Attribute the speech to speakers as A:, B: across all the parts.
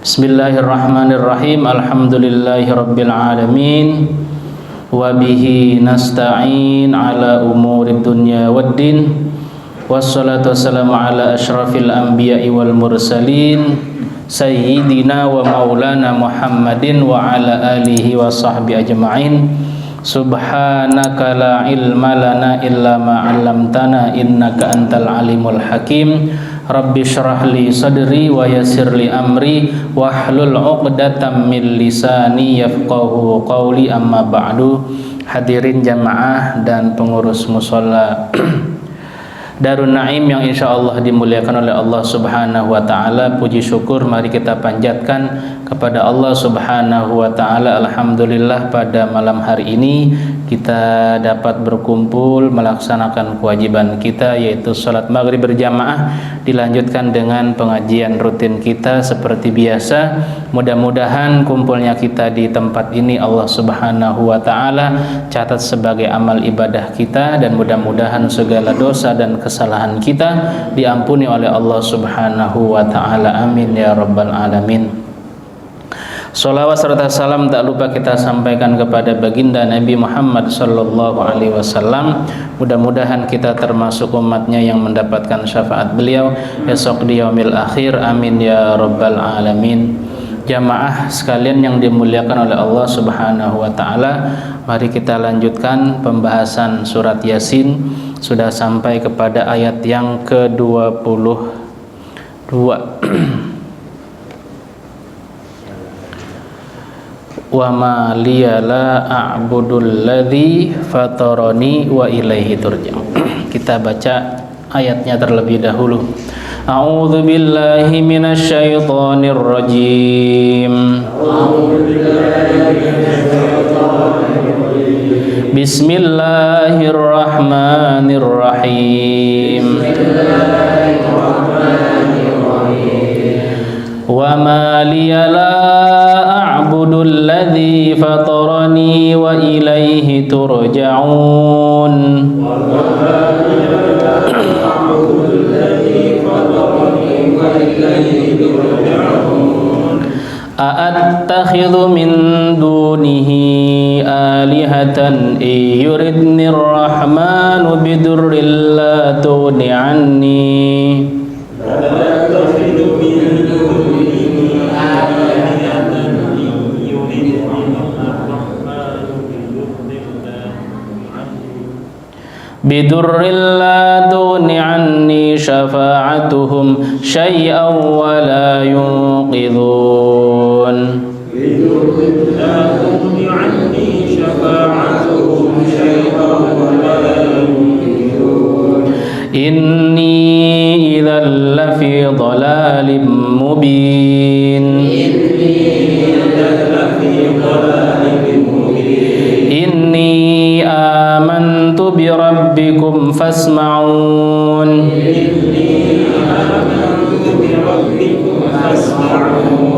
A: Bismillahirrahmanirrahim. Alhamdulillahirabbil alamin. Wa bihi nasta'in ala umurid dunya waddin. Wassalatu wassalamu ala asyrafil anbiya'i wal mursalin sayyidina wa maulana Muhammadin wa ala alihi wa sahbihi ajma'in. Subhanaka la ilma lana illa ma 'allamtana innaka antal alimul hakim. Rabbi syrah li sadri wa yassir li amri wahlul 'uqdatam min lisani yafqahu qawli, amma ba'du. Hadirin jamaah dan pengurus mushola Darun Naim yang insyaallah dimuliakan oleh Allah Subhanahu wa taala, puji syukur mari kita panjatkan kepada Allah Subhanahu wa taala. Alhamdulillah pada malam hari ini kita dapat berkumpul melaksanakan kewajiban kita, yaitu salat maghrib berjamaah, dilanjutkan dengan pengajian rutin kita seperti biasa. Mudah-mudahan kumpulnya kita di tempat ini Allah Subhanahu wa taala catat sebagai amal ibadah kita, dan mudah-mudahan segala dosa dan kesalahan kita diampuni oleh Allah Subhanahu wa taala. Amin ya rabbal alamin. Sholawat serta salam tak lupa kita sampaikan kepada baginda Nabi Muhammad sallallahu alaihi wasallam. Mudah-mudahan kita termasuk umatnya yang mendapatkan syafaat beliau esok di yaumil akhir. Amin ya rabbal alamin. Jamaah sekalian yang dimuliakan oleh Allah Subhanahu wa taala, mari kita lanjutkan pembahasan surat Yasin. Sudah sampai kepada ayat yang ke-22. Wa ma liya la a'budul ladzi fatarani wa ilaihi turja'un. Kita baca ayatnya terlebih dahulu. A'udzu billahi minasy syaithanir rajim. Bismillahirrahmanirrahim. Wa ma liya la a'budul ladzi fatarani wa ilaihi turja'un. A'attakhidhu min dunihi alihatan yuridnir rahmanu bidurril la tughni anni. Bidurril la tughni anni syafa'atuhum syai'an wa la yunqidhun. Bidurril la tughni anni syafa'atuhum syai'an wa la yunqidhun. Inni idzal lafi dhalalin mubin. Inni amantu bi rabbikum fasma'un.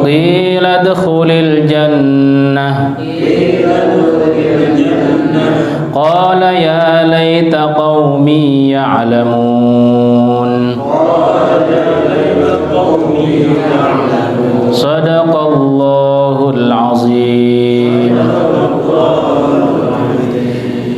A: Qila adkhulil jannah. Qala ya laita qaumi ya'lamun. Sadaqallahul azim.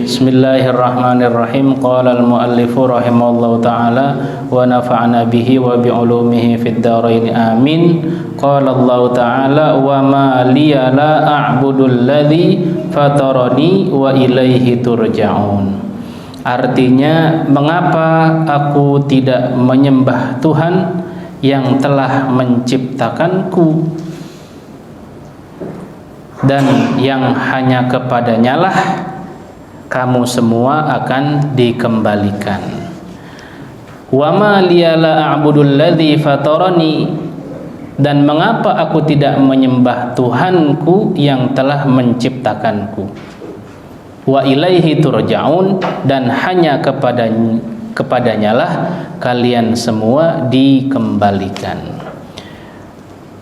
A: Bismillahirrahmanirrahim. Qala al-muallifu rahimahullahu ta'ala wa nafa'ana bihi wa bi'ulumihi fid dharain amin. Qala Allah ta'ala wa ma liya la a'budul ladzi fatarani wa ilaihi turja'un. Artinya, mengapa aku tidak menyembah Tuhan yang telah menciptakanku dan yang hanya kepadanya lah kamu semua akan dikembalikan. Wa ma liya la a'budul ladzi fatarani, dan mengapa aku tidak menyembah Tuhanku yang telah menciptakanku. Wa ilaihi turja'un, dan hanya kepadanya lah kalian semua dikembalikan.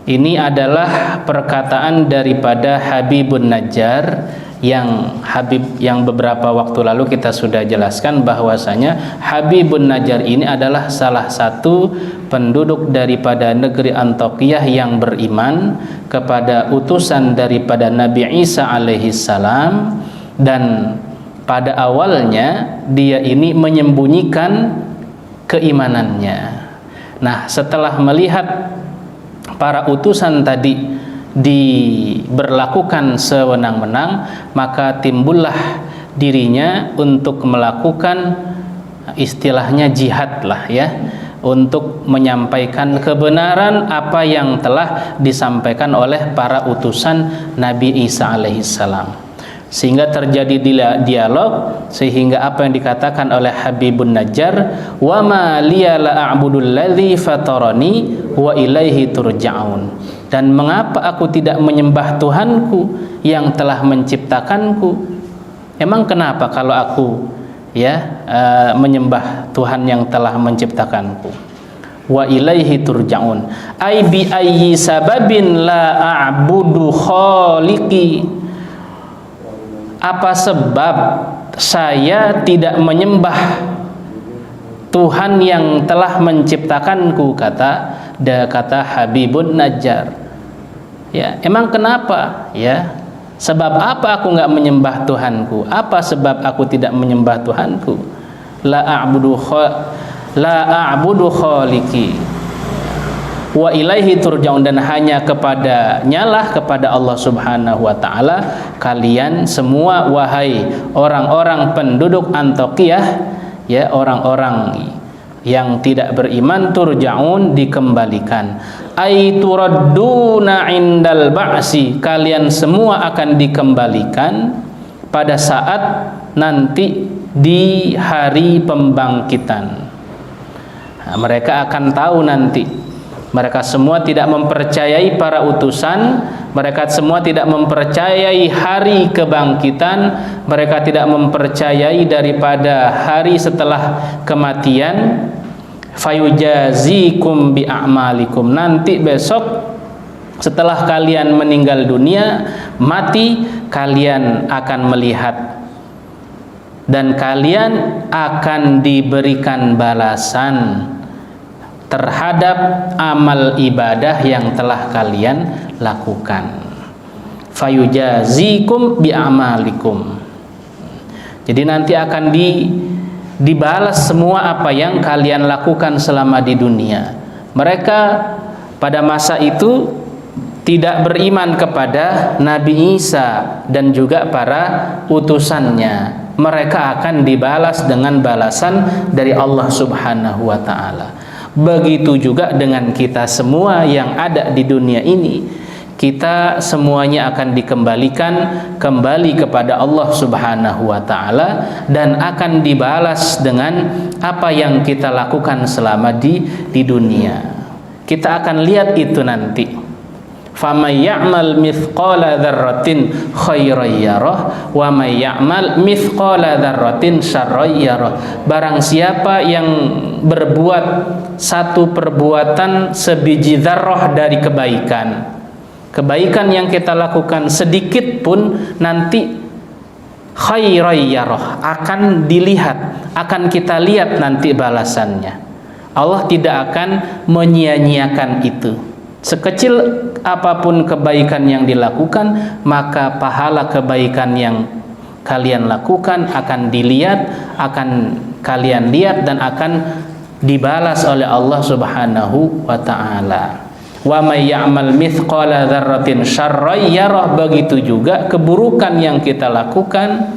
A: Ini adalah perkataan daripada Habibun Najjar yang Habib yang beberapa waktu lalu kita sudah jelaskan bahwasanya Habibun Najjar ini adalah salah satu penduduk daripada negeri Antakiyah yang beriman kepada utusan daripada Nabi Isa alaihissalam, dan pada awalnya dia ini menyembunyikan keimanannya. Nah, setelah melihat para utusan tadi diberlakukan sewenang-wenang, maka timbullah dirinya untuk melakukan istilahnya jihad lah ya, untuk menyampaikan kebenaran apa yang telah disampaikan oleh para utusan Nabi Isa alaihissalam, sehingga terjadi dialog, sehingga apa yang dikatakan oleh Habibun Najjar, wa ma liya la a'budul ladzi fatarani wa ilaihi turja'un, dan mengapa aku tidak menyembah Tuhanku yang telah menciptakanku? Emang kenapa kalau aku menyembah Tuhan yang telah menciptakanku? Wa ilaihi turja'un, ai bi ayyi sababin la a'budu khaliqi, apa sebab saya tidak menyembah Tuhan yang telah menciptakanku, kata Habibun Najjar. Ya, emang kenapa? Ya, sebab apa aku nggak menyembah Tuhanku? Apa sebab aku tidak menyembah Tuhanku? La a'budu khaliqi wa ilaihi turja'un, dan hanya kepada Allah Subhanahu wa taala kalian semua wahai orang-orang penduduk Antakiyah, ya, orang-orang yang tidak beriman, turja'un, dikembalikan, ai turadduna indal ba'si, kalian semua akan dikembalikan pada saat nanti di hari pembangkitan. Nah, mereka akan tahu nanti. Mereka semua tidak mempercayai para utusan, mereka semua tidak mempercayai hari kebangkitan, mereka tidak mempercayai daripada hari setelah kematian. Fayujazikum bi a'malikum, nanti besok setelah kalian meninggal dunia, mati, kalian akan melihat dan kalian akan diberikan balasan terhadap amal ibadah yang telah kalian lakukan. Fayujazikum bi a'malikum, jadi nanti akan dibalas semua apa yang kalian lakukan selama di dunia. Mereka pada masa itu tidak beriman kepada Nabi Isa dan juga para utusannya. Mereka akan dibalas dengan balasan dari Allah Subhanahu wa taala. Begitu juga dengan kita semua yang ada di dunia ini. Kita semuanya akan dikembalikan kembali kepada Allah Subhanahu wa taala dan akan dibalas dengan apa yang kita lakukan selama di dunia. Kita akan lihat itu nanti. Famay ya'mal mithqala dzarratin khairan yarah wa may ya'mal mithqala dzarratin syarran yarah. Barang siapa yang berbuat satu perbuatan sebiji dzarrah dari kebaikan yang kita lakukan sedikit pun, nanti khairan yarah, akan dilihat, akan kita lihat nanti balasannya. Allah tidak akan menyia-nyiakan itu. Sekecil apapun kebaikan yang dilakukan, maka pahala kebaikan yang kalian lakukan akan dilihat, akan kalian lihat dan akan dibalas oleh Allah Subhanahu wa taala. Wa may ya'mal mithqala dzarratin syarran yarah, begitu juga keburukan yang kita lakukan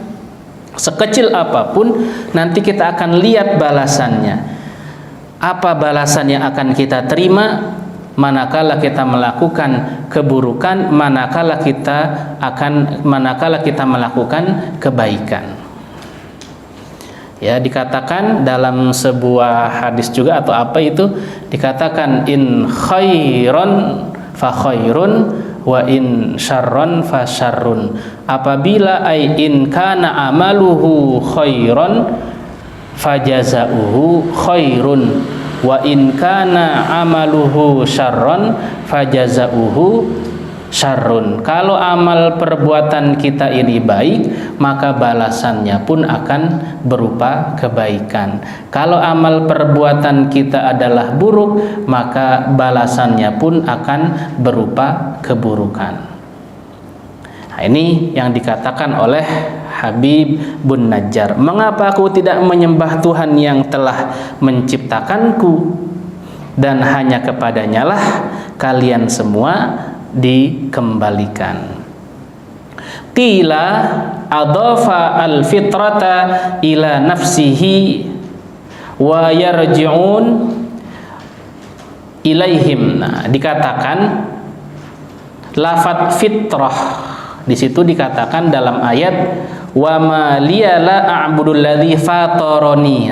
A: sekecil apapun, nanti kita akan lihat balasannya. Apa balasan yang akan kita terima manakala kita melakukan keburukan, manakala kita melakukan kebaikan. Ya, dikatakan dalam sebuah hadis juga atau apa itu, dikatakan in khairon fa khairun wa in syarron fa syarrun. Apabila in kana amaluhu khairon fajazauhu khairun wa in kana amaluhu syarron fajazauhu syarrun. Kalau amal perbuatan kita ini baik, maka balasannya pun akan berupa kebaikan. Kalau amal perbuatan kita adalah buruk, maka balasannya pun akan berupa keburukan. Nah, ini yang dikatakan oleh Habib bin Najjar. Mengapa aku tidak menyembah Tuhan yang telah menciptakanku, dan hanya kepadanya lah kalian semua dikembalikan. Qila adhafa al-fitrata ila nafsihi wa yarji'un ilaihim. Nah, dikatakan lafadz fitrah di situ dikatakan dalam ayat wa ma liya la a'budul ladzi fatarani.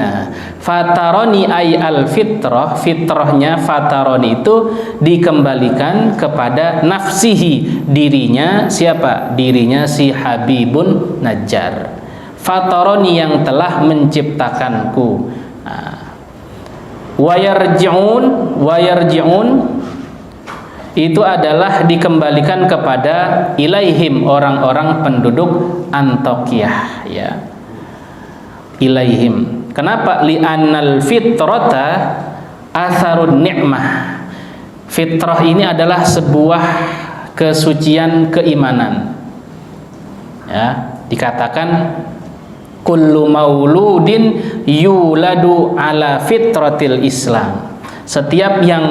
A: Fatarani ay al fitrah, fitrahnya fatarani itu dikembalikan kepada nafsihi, dirinya siapa? Dirinya si Habibun Najjar. Fatarani yang telah menciptakanku. Wa yarji'un itu adalah dikembalikan kepada ilaihim, orang-orang penduduk Antakiyah, ya. Ilaihim. Kenapa? Li'annal fitrata atharun ni'mah. Fitrah ini adalah sebuah kesucian keimanan. Ya, dikatakan kullu mauludin yuladu ala fitratil Islam. Setiap yang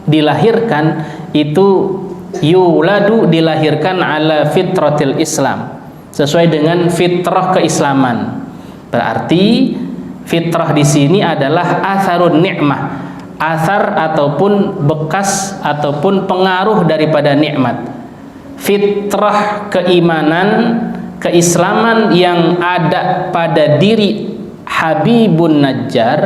A: dilahirkan itu yuladu, dilahirkan ala fitratil Islam, sesuai dengan fitrah keislaman. Berarti fitrah di sini adalah atharun ni'mah, athar ataupun bekas ataupun pengaruh daripada nikmat. Fitrah keimanan, keislaman yang ada pada diri Habibun Najjar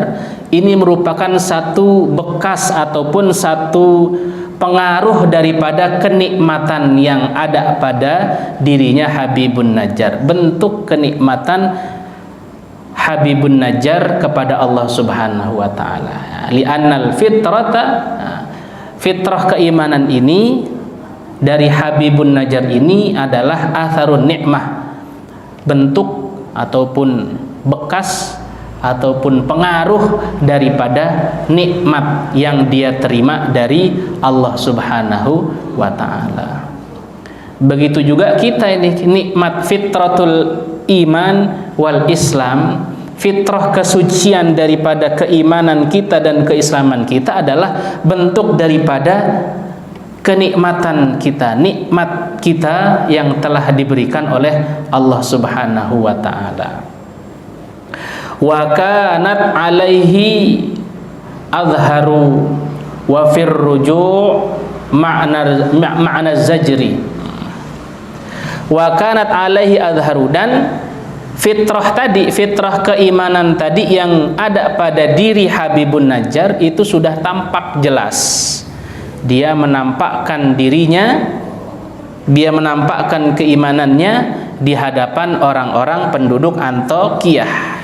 A: ini merupakan satu bekas ataupun satu pengaruh daripada kenikmatan yang ada pada dirinya Habibun Najjar. Bentuk kenikmatan Habibun Najjar kepada Allah Subhanahu wa taala. Li'annal fitrata, fitrah keimanan ini dari Habibun Najjar ini adalah atharun nikmah, bentuk ataupun bekas ataupun pengaruh daripada nikmat yang dia terima dari Allah Subhanahu wa taala. Begitu juga kita ini, nikmat fitratul iman wal Islam, fitrah kesucian daripada keimanan kita dan keislaman kita adalah bentuk daripada kenikmatan kita, nikmat kita yang telah diberikan oleh Allah Subhanahu wa taala. Wa kanat alaihi azharu wa fir ruju' ma'na zajri. Wa kanat alaihi azharu, dan fitrah tadi, fitrah keimanan tadi yang ada pada diri Habibun Najjar itu sudah tampak jelas. Dia menampakkan dirinya, dia menampakkan keimanannya di hadapan orang-orang penduduk Antakiyah.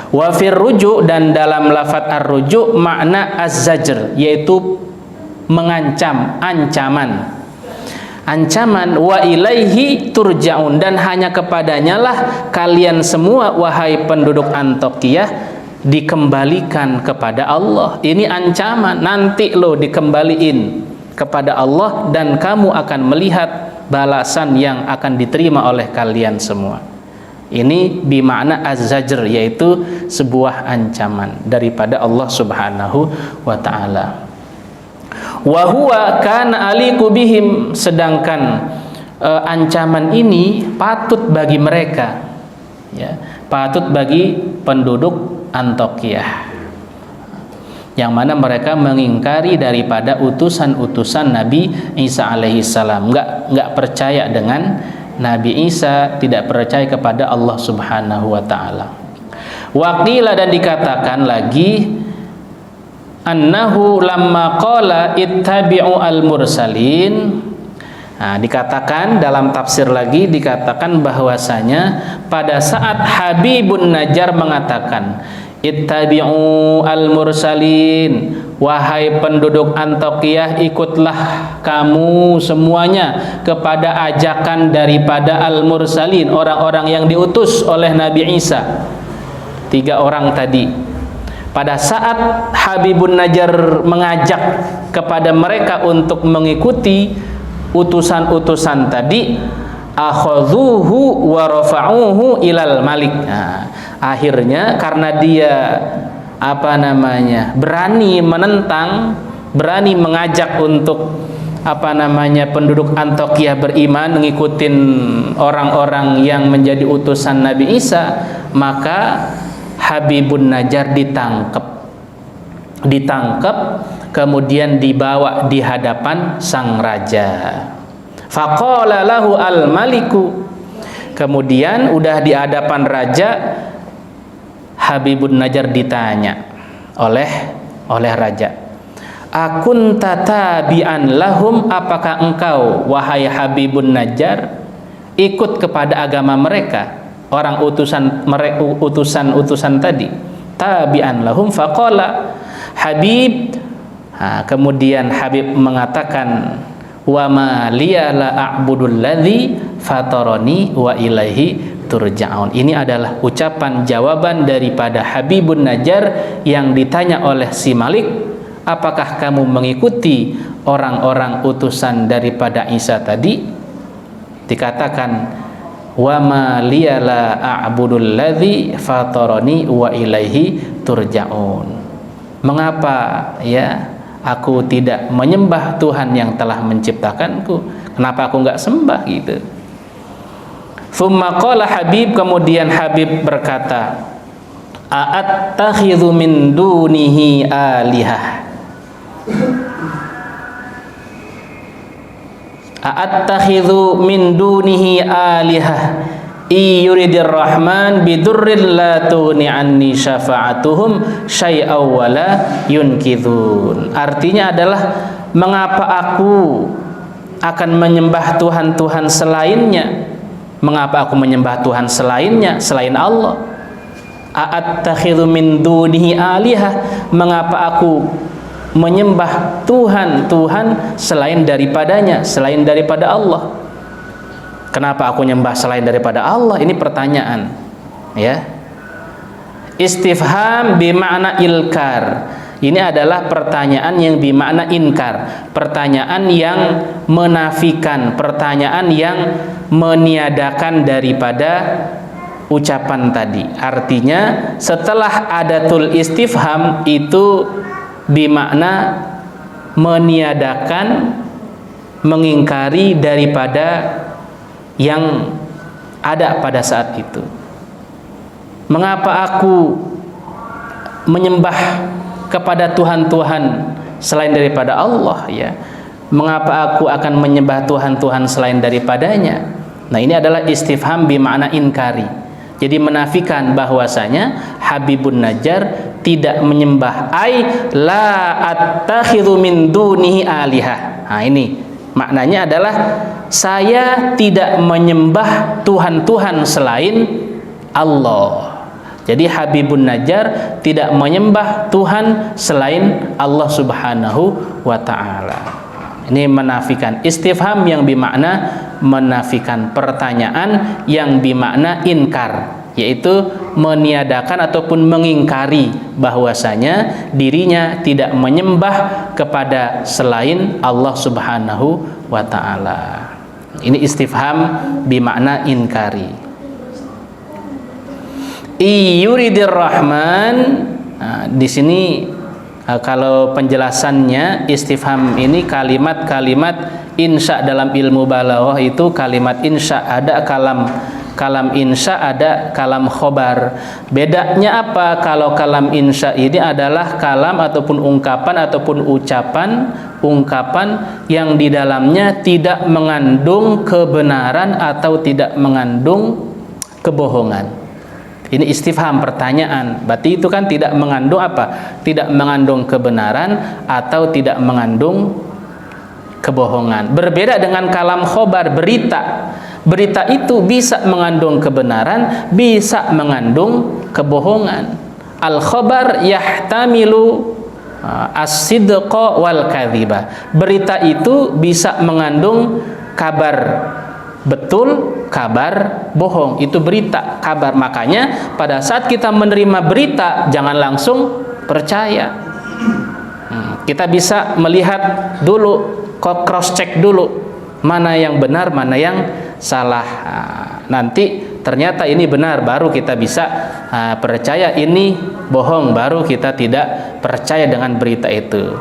A: Wa fir ruju', dan dalam lafadz ar-ruju' makna az-zajr, yaitu mengancam, ancaman. Ancaman. Wa ilaihi turja'un, dan hanya kepadanya lah kalian semua wahai penduduk Antakiyah dikembalikan kepada Allah. Ini ancaman, nanti lo dikembaliin kepada Allah dan kamu akan melihat balasan yang akan diterima oleh kalian semua. Ini bimakna az-zajr, yaitu sebuah ancaman daripada Allah Subhanahu wa taala. Wa huwa kana aliqu bihim, sedangkan ancaman ini patut bagi mereka, ya, patut bagi penduduk Antakiyah, yang mana mereka mengingkari daripada utusan-utusan Nabi Isa alaihissalam, enggak percaya dengan Nabi Isa, tidak percaya kepada Allah Subhanahu wa taala. Waqila, dan dikatakan lagi annahu lamma qala ittabi'u al-mursalin. Nah, dikatakan dalam tafsir lagi, dikatakan bahwasanya pada saat Habibun Najjar mengatakan Ittabi'u al-mursalin, wahai penduduk Antiokhia, ikutlah kamu semuanya kepada ajakan daripada al-mursalin, orang-orang yang diutus oleh Nabi Isa. 3 orang tadi. Pada saat Habibun Najjar mengajak kepada mereka untuk mengikuti utusan-utusan tadi, akhadhuhu wa rafa'uhu ilal malik. Nah, akhirnya karena dia berani menentang, berani mengajak untuk penduduk Antiokhia beriman, ngikutin orang-orang yang menjadi utusan Nabi Isa, maka Habibun Najjar ditangkap kemudian dibawa di hadapan sang raja. Faqala lahu al-maliku, kemudian udah di hadapan raja, Habibun Najjar ditanya oleh raja, akunta tabi'an lahum, apakah engkau wahai Habibun Najjar ikut kepada agama mereka, orang utusan tadi? Tabi'an lahum. Faqala Habib, kemudian Habib mengatakan, wa ma liya la a'budul ladzi fatarani wa ilaihi turja'un. Ini adalah ucapan jawaban daripada Habibun Najjar yang ditanya oleh si Malik, apakah kamu mengikuti orang-orang utusan daripada Isa tadi? Dikatakan, wa ma liya la a'budul ladzi fatarani wa ilaihi turja'un. Mengapa aku tidak menyembah Tuhan yang telah menciptakanku? Kenapa aku enggak sembah gitu? Tsumma qala Habib, kemudian Habib berkata, a'attakhidhu min dunihi alihah, a'attakhidhu min dunihi alihah iyuridir rahman bidurrin la tughni anni syafa'atuhum syai'aw wa la yunkidhun. Artinya adalah, mengapa aku akan menyembah Tuhan-Tuhan selainnya? Mengapa aku menyembah Tuhan selainnya, selain Allah? A'attakhidhu min dunihi alihah, mengapa aku menyembah Tuhan selain daripadanya, selain daripada Allah? Kenapa aku nyembah selain daripada Allah? Ini pertanyaan, ya. Istifham bimakna ilkar. Ini adalah pertanyaan yang bimakna inkar, pertanyaan yang menafikan, pertanyaan yang meniadakan daripada ucapan tadi. Artinya setelah adatul istifham itu bimakna meniadakan, mengingkari daripada yang ada pada saat itu. Mengapa aku menyembah kepada Tuhan-Tuhan selain daripada Allah, ya? Mengapa aku akan menyembah Tuhan-Tuhan selain daripadanya? Nah, ini adalah istifham bimakna inkari. Jadi menafikan bahwasanya Habibun Najjar tidak menyembah, ai la attakhidhu min dunihi alihah. Nah, ini maknanya adalah saya tidak menyembah Tuhan-Tuhan selain Allah. Jadi Habibun Najjar tidak menyembah Tuhan selain Allah Subhanahu wa ta'ala. Ini menafikan. Istifham yang bermakna menafikan, pertanyaan yang bermakna inkar, yaitu meniadakan ataupun mengingkari bahwasanya dirinya tidak menyembah kepada selain Allah Subhanahu wa ta'ala. Ini istifham bimakna inkari. Iyuridir rahman. Nah, di sini kalau penjelasannya, istifham ini kalimat-kalimat insya dalam ilmu balaghah itu kalimat insya, ada kalam insya, ada kalam khobar. Bedanya apa? Kalau kalam insya ini adalah kalam ataupun ungkapan ataupun ungkapan yang di dalamnya tidak mengandung kebenaran atau tidak mengandung kebohongan. Ini istifham, pertanyaan. Berarti itu kan tidak mengandung apa? Tidak mengandung kebenaran atau tidak mengandung kebohongan. Berbeda dengan kalam khobar, berita. Berita itu bisa mengandung kebenaran, bisa mengandung kebohongan. Al-khabar yahtamilu as-sidqa wal kadhiba. Berita itu bisa mengandung kabar betul, kabar bohong. Itu berita, kabar. Makanya pada saat kita menerima berita, jangan langsung percaya. Kita bisa melihat dulu, cross check dulu mana yang benar, mana yang salah. Nanti ternyata ini benar, baru kita bisa percaya. Ini bohong, baru kita tidak percaya dengan berita itu.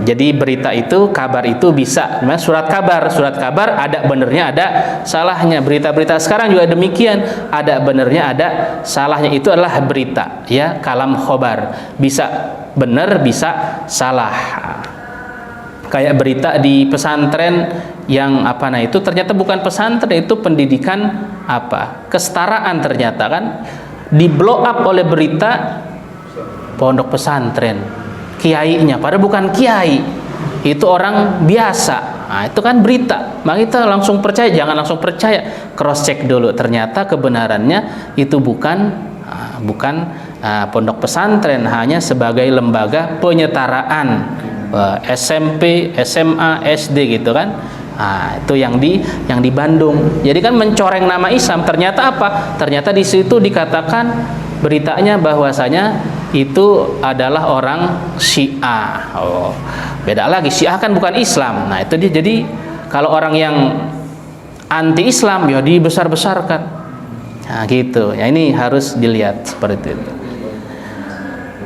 A: Jadi berita itu, kabar itu bisa, surat kabar ada benernya, ada salahnya. Berita-berita sekarang juga demikian, ada benernya, ada salahnya. Itu adalah berita, ya, kalam khobar, bisa benar, bisa salah. Kayak berita di pesantren yang itu ternyata bukan pesantren, itu pendidikan kesetaraan, ternyata kan di blow up oleh berita pondok pesantren, kiainya padahal bukan kiai, itu orang biasa. Itu kan berita, maka kita langsung percaya. Jangan langsung percaya, cross check dulu, ternyata kebenarannya itu bukan pondok pesantren, hanya sebagai lembaga penyetaraan SMP, SMA, SD gitu kan. Itu yang di Bandung. Jadi kan mencoreng nama Islam. Ternyata apa? Ternyata di situ dikatakan beritanya bahwasanya itu adalah orang Syiah. Beda lagi, Syiah kan bukan Islam. Nah, itu dia. Jadi kalau orang yang anti Islam ya dibesar-besarkan. Gitu. Ya, ini harus dilihat seperti itu.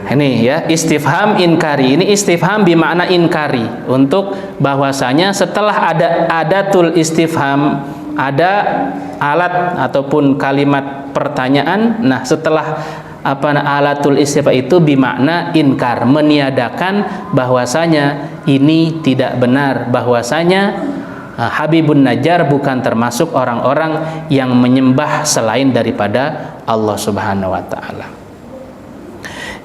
A: Ini ya, istifham inkari. Ini istifham bermakna inkari, untuk bahwasanya setelah ada adatul istifham, ada alat ataupun kalimat pertanyaan. Nah, setelah alatul istifham itu bermakna inkar, meniadakan bahwasanya ini tidak benar, bahwasanya Habibun Najjar bukan termasuk orang-orang yang menyembah selain daripada Allah Subhanahu wa taala.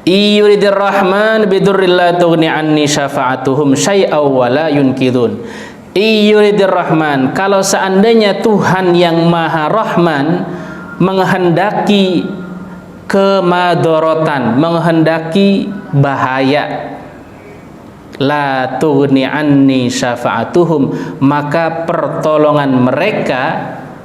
A: Iyuridir rahman bidurril la tughni anni syafa'atuhum syai'aw wa la yunkidun. Iyuridir rahman, kalau seandainya Tuhan yang Maha Rahman menghendaki kemadorotan, menghendaki bahaya, la tughni anni syafa'atuhum, maka pertolongan mereka,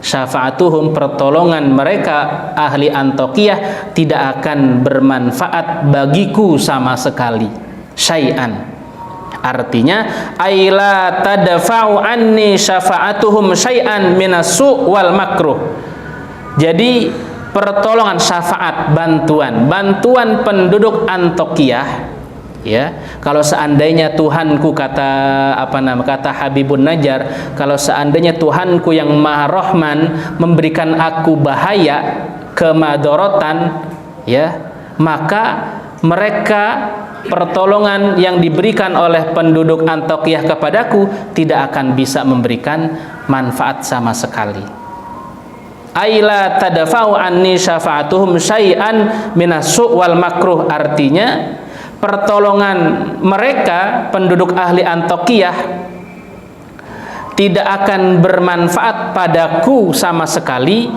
A: syafa'atuhum, pertolongan mereka ahli Antokiyah tidak akan bermanfaat bagiku sama sekali, syai'an. Artinya aila tadfa'u anni syafa'atuhum syai'an minasu' wal makruh. Jadi pertolongan, syafaat, bantuan penduduk Antokiyah, ya, kalau seandainya Tuhanku, kata Habibun Najjar, kalau seandainya Tuhanku yang Maha Rahman memberikan aku bahaya, kemadorotan, ya, maka mereka, pertolongan yang diberikan oleh penduduk Antokiyah kepadaku tidak akan bisa memberikan manfaat sama sekali. Aila tadfa'u anni syafa'atuhum syai'an minasu' wal makruh. Artinya pertolongan mereka, penduduk ahli Antokiyah, tidak akan bermanfaat padaku sama sekali,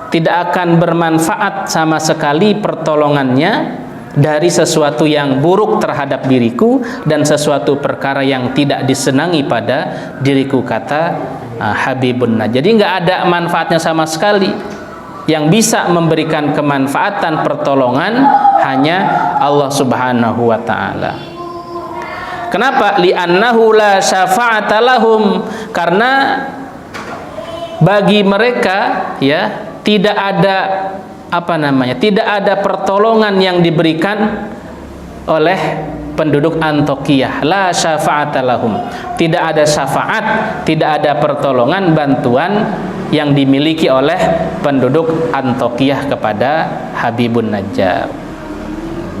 A: tidak akan bermanfaat sama sekali pertolongannya dari sesuatu yang buruk terhadap diriku dan sesuatu perkara yang tidak disenangi pada diriku, kata Habibun Najjar. Jadi nggak ada manfaatnya sama sekali. Yang bisa memberikan kemanfaatan, pertolongan hanya Allah Subhanahu wa taala. Kenapa? Li'annahu la syafa'ata lahum, karena bagi mereka, ya, tidak ada tidak ada pertolongan yang diberikan oleh penduduk Antokiyah. La syafa'ata lahum, tidak ada syafaat, tidak ada pertolongan, bantuan yang dimiliki oleh penduduk Antokiyah kepada Habibun Najjar.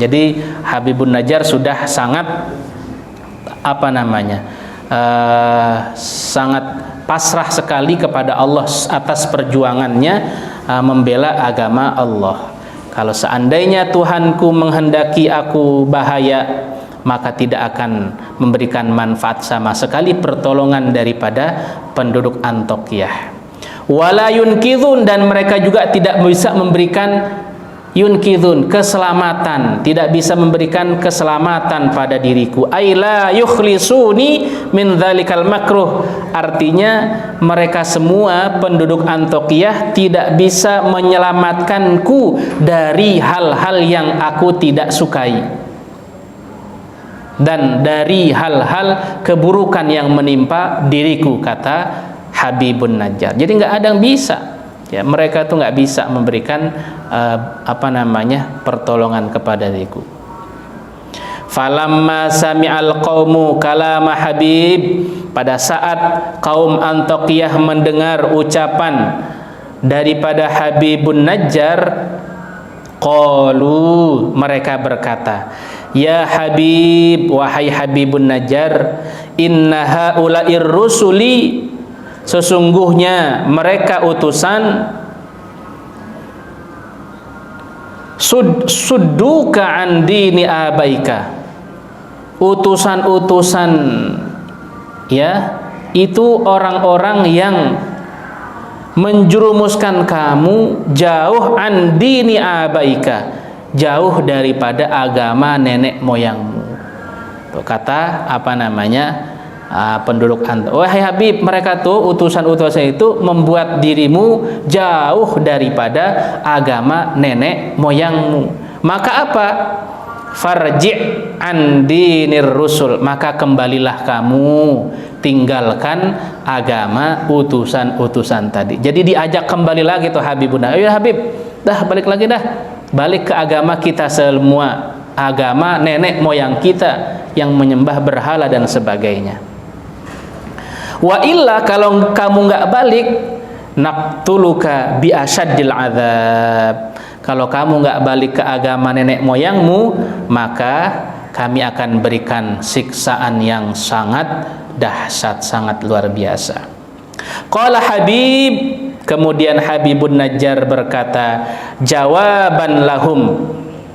A: Jadi Habibun Najjar sudah sangat sangat pasrah sekali kepada Allah atas perjuangannya membela agama Allah. Kalau seandainya Tuhanku menghendaki aku bahaya, maka tidak akan memberikan manfaat sama sekali pertolongan daripada penduduk Antokiyah. Wala yunkidun, dan mereka juga tidak bisa memberikan yunkidun, keselamatan, tidak bisa memberikan keselamatan pada diriku. Aila yukhlisuni min dzalikal makruh, artinya mereka semua penduduk Antiokhia tidak bisa menyelamatkanku dari hal-hal yang aku tidak sukai dan dari hal-hal keburukan yang menimpa diriku, kata Habibun Najjar. Jadi nggak ada yang bisa, ya, mereka tuh nggak bisa memberikan pertolongan kepada diriku. Falamma sami'al qaumu kalama Habib, pada saat kaum Antiokhia mendengar ucapan daripada Habibun Najjar, qalu, mereka berkata, ya Habib, wahai Habibun Najjar, inna haula'ir rusuli, sesungguhnya mereka utusan, sudduka an dini abaika, utusan-utusan, ya, itu orang-orang yang menjerumuskan kamu jauh an dini abaika, jauh daripada agama nenek moyangmu. Tuh kata penduduk Antiokhia, wahai Habib, mereka tuh utusan-utusan itu membuat dirimu jauh daripada agama nenek moyangmu. Maka apa? Farji' an dinir rusul, maka kembalilah kamu, tinggalkan agama utusan-utusan tadi. Jadi diajak kembali lagi tuh Habibuna, ayo Habib, dah balik lagi dah, balik ke agama kita semua, agama nenek moyang kita yang menyembah berhala dan sebagainya. Wa illa, kalau kamu nggak balik, naqtuluka bi asyaddil adzab, kalau kamu nggak balik ke agama nenek moyangmu, maka kami akan berikan siksaan yang sangat dahsyat, sangat luar biasa. Qala Habib, kemudian Habibun Najjar berkata, jawaban lahum,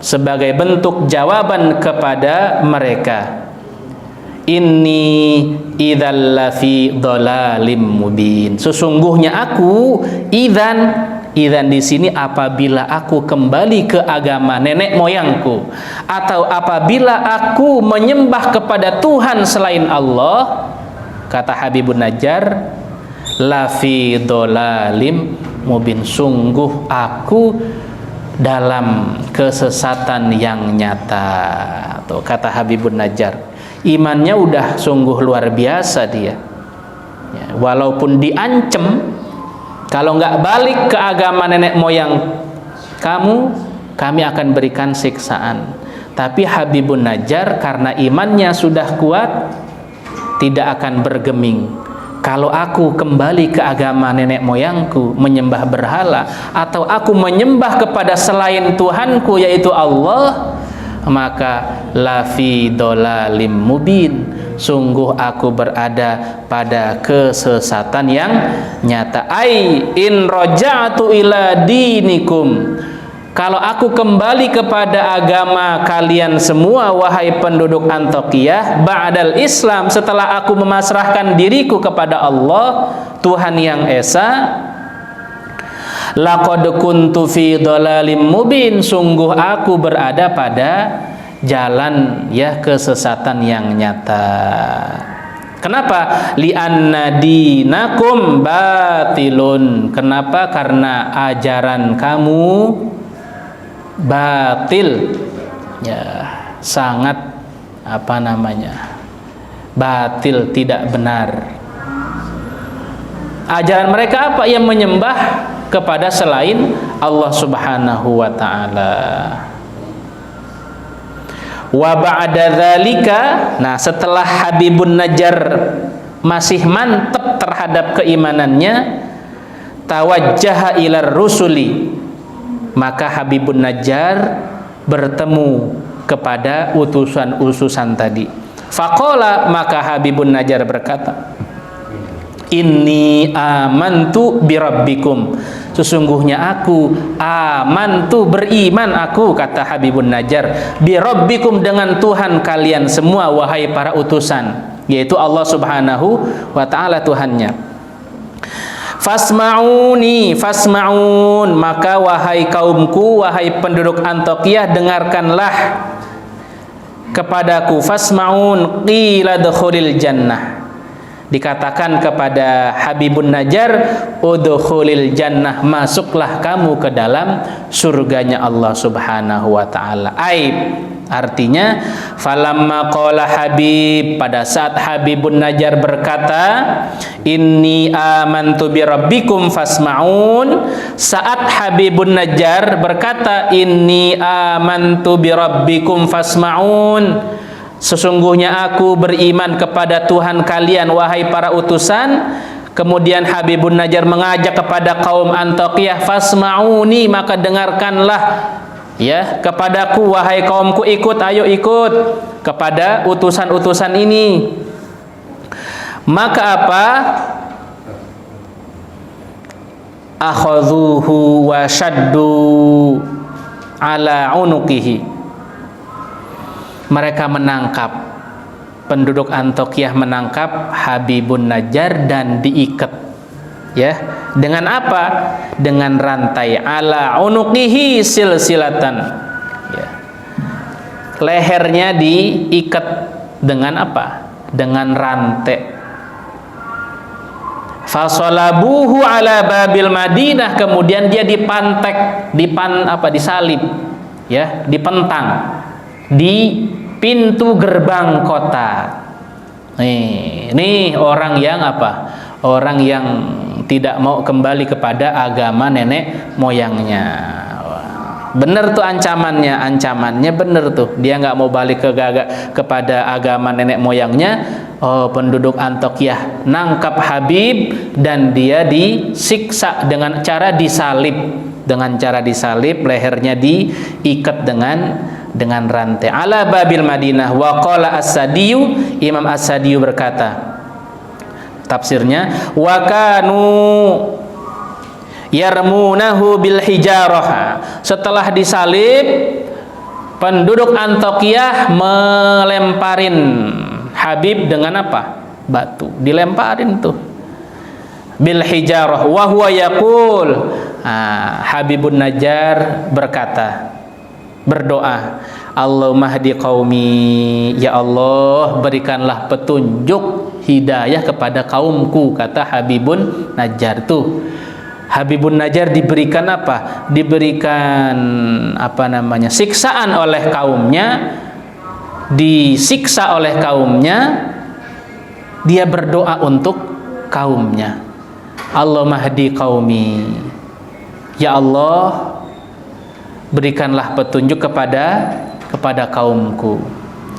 A: sebagai bentuk jawaban kepada mereka, inni idzal lafi dhalalim mubin, sesungguhnya aku idzan di sini apabila aku kembali ke agama nenek moyangku, atau apabila aku menyembah kepada Tuhan selain Allah, kata Habibun Najjar, lafi dhalalim mubin, sungguh aku dalam kesesatan yang nyata. Tuh kata Habibun Najjar, imannya udah sungguh luar biasa dia, ya, walaupun diancam, kalau nggak balik ke agama nenek moyang kamu, kami akan berikan siksaan. Tapi Habibun Najjar karena imannya sudah kuat, tidak akan bergeming. Kalau aku kembali ke agama nenek moyangku, menyembah berhala, atau aku menyembah kepada selain Tuhanku yaitu Allah, maka lafi dhalalim mubin, sungguh aku berada pada kesesatan yang nyata. Ai in raja'tu ila dinikum, kalau aku kembali kepada agama kalian semua wahai penduduk Antiokhia, ba'dal Islam, setelah aku memasrahkan diriku kepada Allah Tuhan yang esa, laqad kuntu fi dhalalim mubin, sungguh aku berada pada jalan, ya, kesesatan yang nyata. Kenapa? Li'anna dinakum batilun, kenapa? Karena ajaran kamu batil, ya, sangat batil, tidak benar. Ajaran mereka apa? Yang menyembah kepada selain Allah Subhanahu wa ta'ala. Wa ba'da dzalika, nah setelah Habibun Najjar masih mantap terhadap keimanannya, tawajjaha ilar rusuli, maka Habibun Najjar bertemu kepada utusan-utusan tadi. Faqala, maka Habibun Najjar berkata, inni amantu birabbikum, sesungguhnya aku amantu, beriman aku, kata Habibun Najjar, birabbikum, dengan Tuhan kalian semua wahai para utusan, yaitu Allah Subhanahu wa ta'ala Tuhannya. Fasma'un, maka wahai kaumku, wahai penduduk Antakyah, dengarkanlah kepadaku. Fasma'un qila dkhulil jannah, dikatakan kepada Habibun Najjar, udkhulil jannah, masuklah kamu ke dalam surganya Allah Subhanahu wa taala. Artinya falamma qala Habib, pada saat Habibun Najjar berkata inni amantu bi rabbikum fasma'un, saat Habibun Najjar berkata inni amantu bi rabbikum fasma'un, sesungguhnya aku beriman kepada Tuhan kalian wahai para utusan, kemudian Habibun Najjar mengajak kepada kaum Antakyah, fasma'uni, maka dengarkanlah ya kepadaku wahai kaumku, ikut, ayo ikut kepada utusan-utusan ini. Maka apa? Akhadhuhu wa shaddu ala unuqihi, mereka menangkap, penduduk Antakyah menangkap Habibun Najjar dan diikat, ya, dengan apa? Dengan rantai. Ala unuqihi silsilatan, ya. Lehernya diikat dengan apa? Dengan rantai. Fasalabuhu ala babil Madinah, kemudian dia dipantek, disalib, ya, dipentang di pintu gerbang kota. Nih orang yang apa? Orang yang tidak mau kembali kepada agama nenek moyangnya. Bener tuh ancamannya bener tuh. Dia nggak mau balik kepada agama nenek moyangnya. Oh, penduduk Antakyah nangkap Habib dan dia disiksa dengan cara disalib. Dengan cara disalib, lehernya diikat dengan rantai. Ala babil Madinah. Wa qala As-Sadiyu, Imam As-Sadiyu berkata, tafsirnya, wa kanu yarmunahu bil hijarah, setelah disalib penduduk Antakyah melemparin Habib dengan apa? Batu, dilemparin tuh bil hijarah. Wa huwa yaqul, Habibun Najjar berdoa, Allahumma hdi qaumi, ya Allah berikanlah petunjuk hidayah kepada kaumku, kata Habibun Najjar tuh. Habibun Najjar diberikan apa? Diberikan siksaan oleh kaumnya, disiksa oleh kaumnya, dia berdoa untuk kaumnya. Allahumma hdi qaumi, ya Allah berikanlah petunjuk kepada kaumku.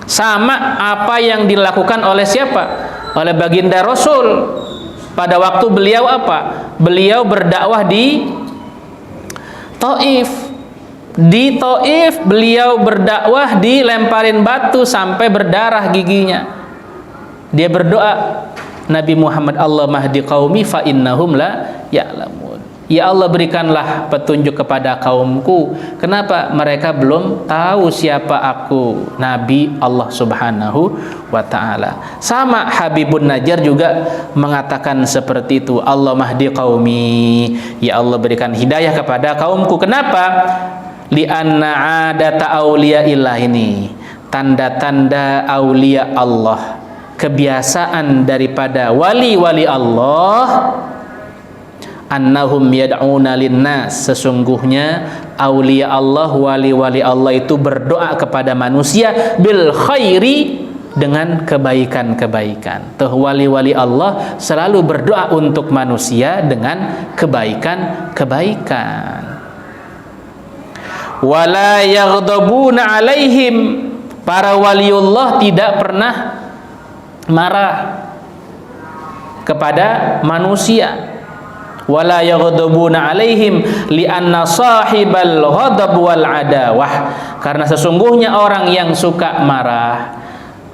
A: Sama apa yang dilakukan oleh siapa? Oleh baginda Rasul pada waktu beliau apa? Beliau berdakwah di Taif. Di Taif beliau berdakwah dilemparin batu sampai berdarah giginya. Dia berdoa, Nabi Muhammad, Allahumma hdi qaumi fa innahum la ya'lamun. Ya Allah berikanlah petunjuk kepada kaumku. Kenapa? Mereka belum tahu siapa aku, Nabi Allah Subhanahu wa ta'ala. Sama Habibun Najjar juga mengatakan seperti itu. Allahumma hdi qaumi, ya Allah berikan hidayah kepada kaumku. Kenapa? Li'anna adata awliya'illah, ini tanda-tanda aulia Allah, kebiasaan daripada wali-wali Allah, annahum yad'una linnas, sesungguhnya aulia Allah, wali-wali Allah itu berdoa kepada manusia bil khairi, dengan kebaikan-kebaikan. Tuh, wali-wali Allah selalu berdoa untuk manusia dengan kebaikan-kebaikan. Wala yaghdabuna alaihim, para waliullah tidak pernah marah kepada manusia. Wala yaghdabuna alaihim li'anna sahibal ghadab wal adawah, karena sesungguhnya orang yang suka marah,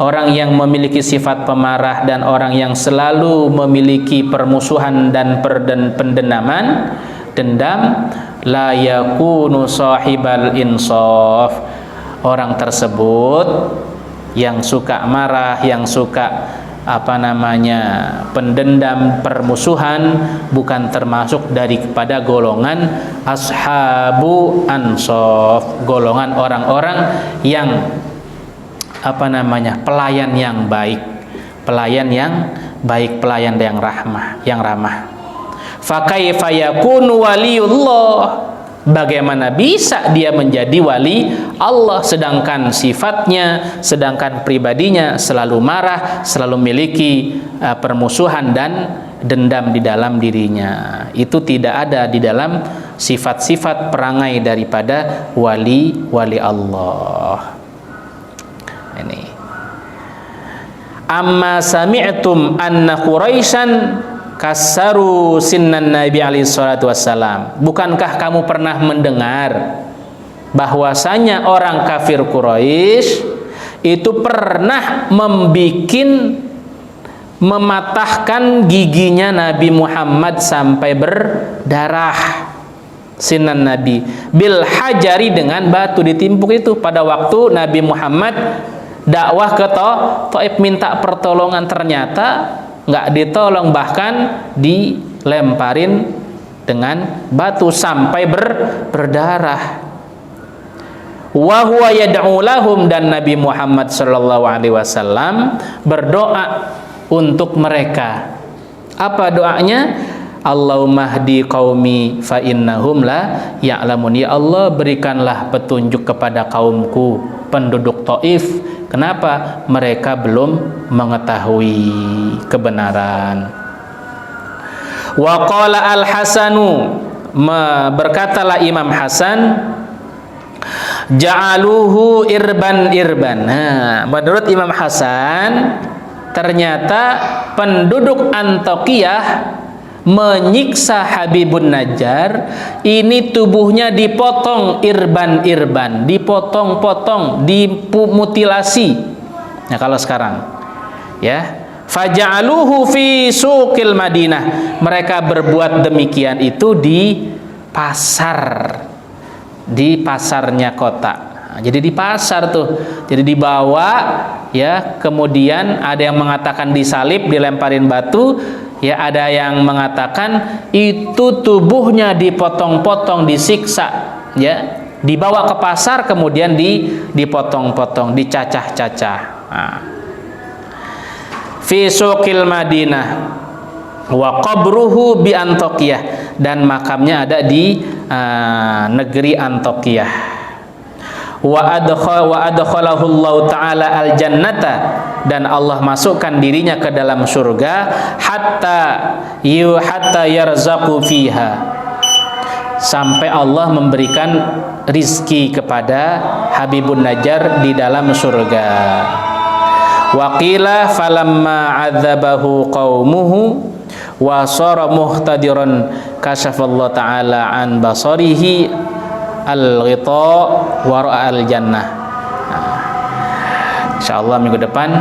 A: orang yang memiliki sifat pemarah, dan orang yang selalu memiliki permusuhan dan pendendaman, dendam, la yakunu sahibal insaf, orang tersebut yang suka marah, yang suka pendendam, permusuhan, bukan termasuk daripada golongan ashabu ansof, golongan orang-orang yang pelayan yang baik, pelayan yang ramah. Fa kaifa yakunu waliyullah, bagaimana bisa dia menjadi wali Allah sedangkan sifatnya, sedangkan pribadinya selalu marah, selalu memiliki permusuhan dan dendam di dalam dirinya. Itu tidak ada di dalam sifat-sifat perangai daripada wali Allah. Ini. Amma sami'tum anna Quraisyan kasaru sinnan Nabi alaihi salatu wassalam. Bukankah kamu pernah mendengar bahwasanya orang kafir Quraisy itu pernah mematahkan giginya Nabi Muhammad sampai berdarah. Sinan Nabi bil hajari, dengan batu ditimpuk itu pada waktu Nabi Muhammad dakwah ke Taif, minta pertolongan, ternyata nggak ditolong, bahkan dilemparin dengan batu sampai berdarah. Wa huwa yad'u lahum, dan Nabi Muhammad sallallahu alaihi wasallam berdoa untuk mereka. Apa doanya? Allahumma hdi qaumi fa innahum la ya'lamun. Ya Allah, berikanlah petunjuk kepada kaumku penduduk Taif. Kenapa? Mereka belum mengetahui kebenaran. Wa qala al-Hasanu, berkatalah Imam Hasan, ja'aluhu irban. Nah, menurut Imam Hasan, ternyata penduduk Antiokhiyah menyiksa Habibun Najjar ini, tubuhnya dipotong irban, dipotong-potong, dimutilasi. Nah, kalau sekarang ya, faja'aluhu fi suqil Madinah, mereka berbuat demikian itu di pasarnya kota. Nah, jadi di pasar tuh, jadi dibawa ya, kemudian ada yang mengatakan disalib, dilemparin batu. Ya, ada yang mengatakan itu tubuhnya dipotong-potong, disiksa, ya, dibawa ke pasar, kemudian dipotong-potong, dicacah-cacah. Nah. Fi suqil Madinah wa qabruhu bi Antiokhiyah, dan makamnya ada di negeri Antiokhiyah. Wa adkhalahu Allah taala al jannata, dan Allah masukkan dirinya ke dalam surga, hatta yarzaqu fiha, sampai Allah memberikan rizki kepada Habibun Najjar di dalam surga. Wa qila falamma adzabahu qaumuhu wa sara muhtadiran kasyafallahu taala an basarihi al-ghita wara al-jannah. Insyaallah minggu depan,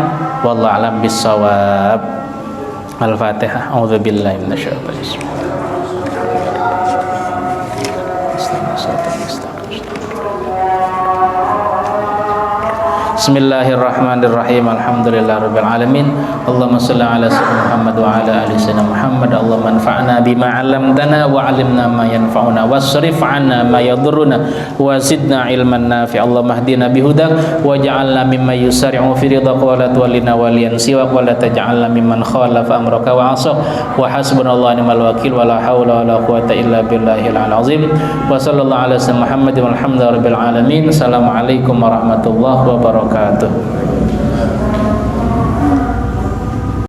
A: wallahu alam bissawab. Al-Fatihah. A'udzubillahi minasyaitonir rajim. Bismillahirrahmanirrahim. Alhamdulillahirabbil alamin. Allahumma shalli ala sayyidina Muhammad wa ala ali sayyidina Muhammad. Allahumma anfa'na bima 'allamtana wa 'allimna ma yanfa'una wasrif 'anna ma yadhurruna wa zidna ilman nafi'. Allahumma hdina bihudak waj'alna mimman yusari'u fi ridhaka wa la tuwallina waliyan siwak wa la taj'alna mimman khalafa amraka wa 'asaq. Wa hasbunallahu wa ni'mal wakil wa la haula wa la quwwata illa billahil 'aliyyil 'azim. Wa sallallahu ala sayyidina Muhammadin walhamdulillahi rabbil alamin. Assalamualaikum warahmatullahi wabarakatuh.